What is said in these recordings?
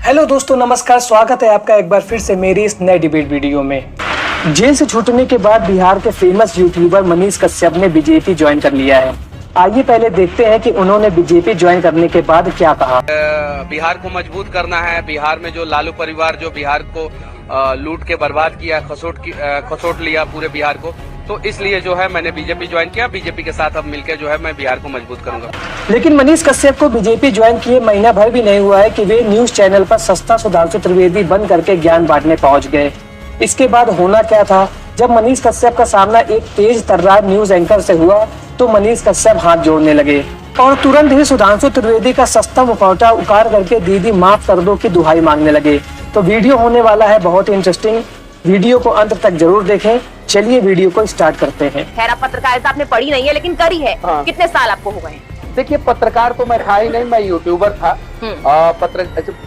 Hello दोस्तों, नमस्कार। स्वागत है आपका एक बार फिर से मेरी इस नए डिबेट वीडियो में। जेल से छूटने के बाद बिहार के फेमस यूट्यूबर मनीष कश्यप ने बीजेपी ज्वाइन कर लिया है। आइए पहले देखते हैं कि उन्होंने बीजेपी ज्वाइन करने के बाद क्या कहा। बिहार को मजबूत करना है। बिहार में जो लालू परिवार जो बिहार को लूट के बर्बाद किया, खसोट लिया पूरे बिहार को, तो इसलिए जो है मैंने बीजेपी ज्वाइन किया। बीजेपी के साथ अब मिलकर जो है मैं बिहार को मजबूत करूंगा। लेकिन मनीष कश्यप को बीजेपी ज्वाइन किए महीना भर भी नहीं हुआ है कि वे न्यूज चैनल पर सस्ता सुधांशु त्रिवेदी बन करके ज्ञान बांटने पहुंच गए। इसके बाद होना क्या था, जब मनीष कश्यप का सामना एक तेज तर्रार न्यूज एंकर से हुआ तो मनीष कश्यप हाथ जोड़ने लगे और तुरंत ही सुधांशु त्रिवेदी का सस्ता मुखौटा उतार करके दीदी माफ कर दो की दुहाई मांगने लगे। तो वीडियो होने वाला है बहुत इंटरेस्टिंग, वीडियो को अंत तक जरूर देखें। चलिए वीडियो को स्टार्ट करते हैं। खैर, आप पत्रकारिता आपने पढ़ी नहीं है लेकिन करी है। हाँ। कितने साल आपको हो गए? देखिए, पत्रकार तो मैं था ही नहीं, मैं यूट्यूबर था।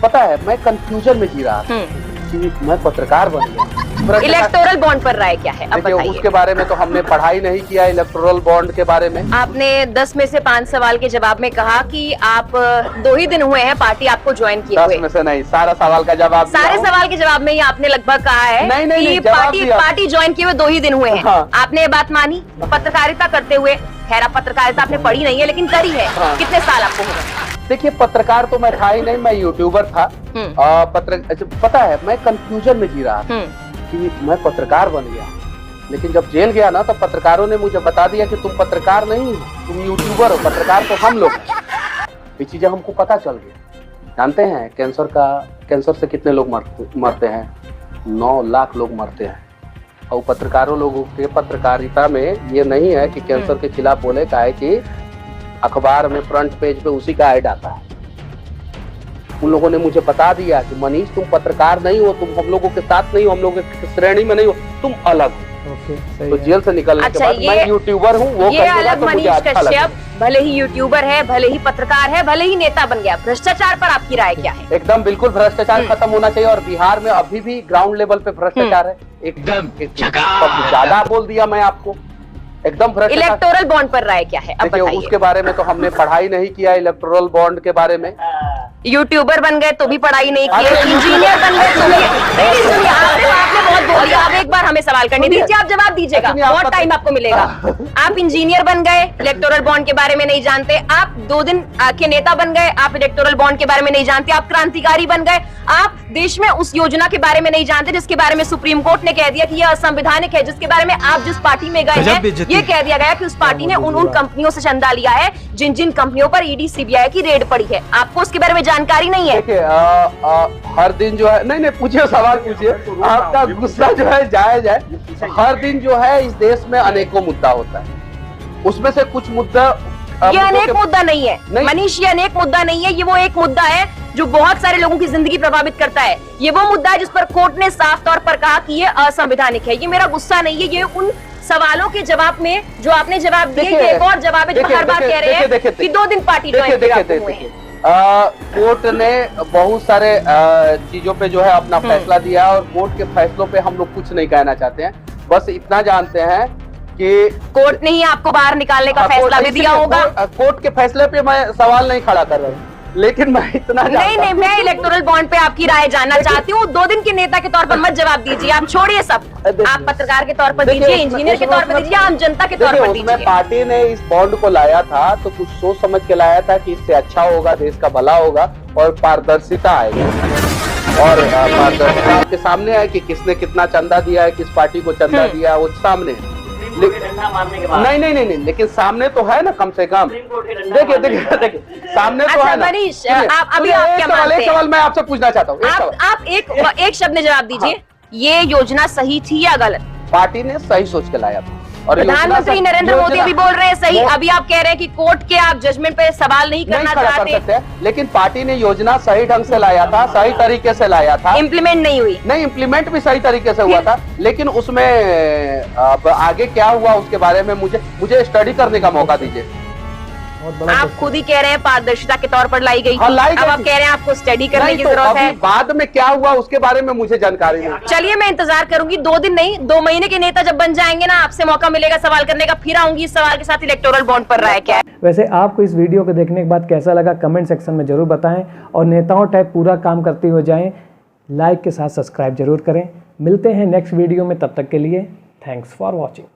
पता है, मैं कंफ्यूजन में जी रहा था कि मैं पत्रकार बन गया। इलेक्टोरल बॉन्ड पर राय क्या है, अब बताइए। उसके बारे में तो हमने पढ़ाई नहीं किया, इलेक्टोरल बॉन्ड के बारे में। आपने 10 में से 5 सवाल के जवाब में कहा कि आप 2 ही दिन हुए हैं पार्टी आपको ज्वाइन किए हुए। 10 में से नहीं, सारा सवाल का जवाब सारे सवाल के जवाब में ही आपने लगभग कहा है नहीं, कि पार्टी ज्वाइन किए हुए 2 ही दिन हुए हैं। हाँ। आपने ये बात मानी पत्रकारिता करते हुए। खैर, आप पत्रकारिता आपने पढ़ी नहीं है लेकिन करी है। हाँ। कितने साल आपको हो गए? देखिए, पत्रकार तो मैं था ही नहीं, मैं यूट्यूबर था। पता है, मैं कंफ्यूजन में जी रहा था कि मैं पत्रकार बन गया। लेकिन जब जेल गया ना, तो पत्रकारों ने मुझे बता दिया कि तुम पत्रकार नहीं हो, तुम यूट्यूबर हो। पत्रकार तो हम लोग। ये चीजें हमको पता चल गई। जानते हैं कैंसर से कितने लोग मरते हैं? 9 लाख लोग मरते हैं। और पत्रकारों लोगों के पत्रकारिता में ये नहीं है कि कैंसर के खिलाफ बोले, का है कि अखबार में फ्रंट पेज पे उसी का ऐड आता है। उन लोगों ने मुझे बता दिया कि मनीष, तुम पत्रकार नहीं हो, तुम हम लोगों के साथ नहीं हो, हम लोगों की श्रेणी में नहीं हो, तुम अलग हो। तो जेल से निकलने के बाद मैं यूट्यूबर हूँ, वो ये अलग। तो मनीष कश्यप भले ही यूट्यूबर है, भले ही पत्रकार है, भले ही नेता बन गया, भ्रष्टाचार पर आपकी राय क्या है? एकदम बिल्कुल भ्रष्टाचार खत्म होना चाहिए। और बिहार में अभी भी ग्राउंड लेवल पे भ्रष्टाचार है। एकदम ज्यादा बोल दिया मैं आपको, एकदम भ्रष्टाचार। इलेक्टोरल बॉन्ड पर राय क्या है, अब बताइए। उसके बारे में तो हमने पढ़ाई नहीं किया, इलेक्टोरल बॉन्ड के बारे में। यूट्यूबर बन गए तो भी पढ़ाई नहीं की, इंजीनियर बन गए तो भी नहीं। सुनिए, आपने बहुत बोल दिया। आप एक बार हमें सवाल करने दीजिए, आप जवाब दीजिएगा, बहुत टाइम आपको मिलेगा। आप इंजीनियर बन गए, इलेक्टोरल बॉन्ड के बारे में नहीं जानते। आप 2 दिन के नेता बन गए, आप इलेक्टोरल बॉन्ड के बारे में नहीं जानते। आप क्रांतिकारी बन गए, आप देश में उस योजना के बारे में नहीं जानते जिसके बारे में सुप्रीम कोर्ट ने कह दिया कि यह असंवैधानिक है, जिसके बारे में आप जिस पार्टी में गए हैं ये कह दिया गया कि उस पार्टी ने उन कंपनियों से चंदा लिया है जिन कंपनियों पर ईडी सीबीआई की रेड पड़ी है। आपको उसके बारे में जानकारी नहीं है। देखिए, हर दिन जो है, नहीं पूछिए, सवाल पूछिए। आपका गुस्सा जो है जायज है। हर दिन जो है इस देश में अनेकों मुद्दा होता है, उसमें से कुछ मुद्दा ये अनेक मुद्दा नहीं है मनीष, ये अनेक मुद्दा नहीं है। ये वो एक मुद्दा है जो बहुत सारे लोगों की जिंदगी प्रभावित करता है। ये वो मुद्दा है जिस पर कोर्ट ने साफ तौर पर कहा कि ये असंवैधानिक है। ये मेरा गुस्सा नहीं है, ये उन सवालों के जवाब में जो आपने जवाब दिए, एक और जवाब है जो हर बार कह रहे हैं कि 2 दिन पार्टी ज्वाइन हुए हैं। कोर्ट ने बहुत सारे चीजों पे जो है अपना फैसला दिया और कोर्ट के फैसलों पे हम लोग कुछ नहीं कहना चाहते हैं। बस इतना जानते हैं कि कोर्ट ने ही आपको बाहर निकालने का फैसला भी दिया होगा। कोर्ट के फैसले पे मैं सवाल नहीं खड़ा कर रहा हूँ, लेकिन मैं इतना नहीं, मैं इलेक्टोरल बॉन्ड पे आपकी राय जानना चाहती हूँ। 2 दिन के नेता के तौर पर मत जवाब दीजिए, आप छोड़िए सब। आप पत्रकार के तौर पर दीजिए, इंजीनियर के तौर पर दीजिए, आम जनता के तौर पर दीजिए। पार्टी ने इस बॉन्ड को लाया था तो कुछ सोच समझ के लाया था कि इससे अच्छा होगा, देश का भला होगा और पारदर्शिता आएगी। और पारदर्शिता के सामने है कि किसने कितना चंदा दिया है, किस पार्टी को चंदा दिया है, वो सामने है। नहीं, लेकिन सामने तो है ना, कम से कम। देखिए, सामने तो है ना। मनीष, अभी आप क्या मानते हैं? एक सवाल मैं आपसे पूछना चाहता हूँ। आप एक शब्द में जवाब दीजिए। ये योजना सही थी या गलत? पार्टी ने सही सोच के लाया था। और प्रधानमंत्री नरेंद्र मोदी अभी बोल रहे हैं सही। अभी आप कह रहे हैं कि कोर्ट के आप जजमेंट पे सवाल नहीं करना चाहते। लेकिन पार्टी ने योजना सही ढंग से लाया था, सही तरीके से लाया था। इम्प्लीमेंट नहीं हुई। नहीं, इम्प्लीमेंट भी सही तरीके से हुआ था, लेकिन उसमें अब आगे क्या हुआ उसके बारे में मुझे स्टडी करने का मौका दीजिए। आप खुद ही कह रहे हैं पारदर्शिता के तौर पर लाई गई हाँ, थी। लाई अब गई आप थी। कह रहे हैं आपको स्टडी करने नहीं की तो जरूरत है। अभी बाद में क्या हुआ उसके बारे में मुझे जानकारी नहीं। चलिए मैं इंतजार करूंगी, 2 दिन नहीं 2 महीने के नेता जब बन जाएंगे ना, आपसे मौका मिलेगा सवाल करने का, फिर आऊंगी इस सवाल के साथ इलेक्टोरल बॉन्ड पर राय क्या है। वैसे आपको इस वीडियो को देखने के बाद कैसा लगा कमेंट सेक्शन में जरूर बताएं, और नेताओं टाइप पूरा काम करते हुए जाएं, लाइक के साथ सब्सक्राइब जरूर करें। मिलते हैं नेक्स्ट वीडियो में, तब तक के लिए थैंक्स फॉर वॉचिंग।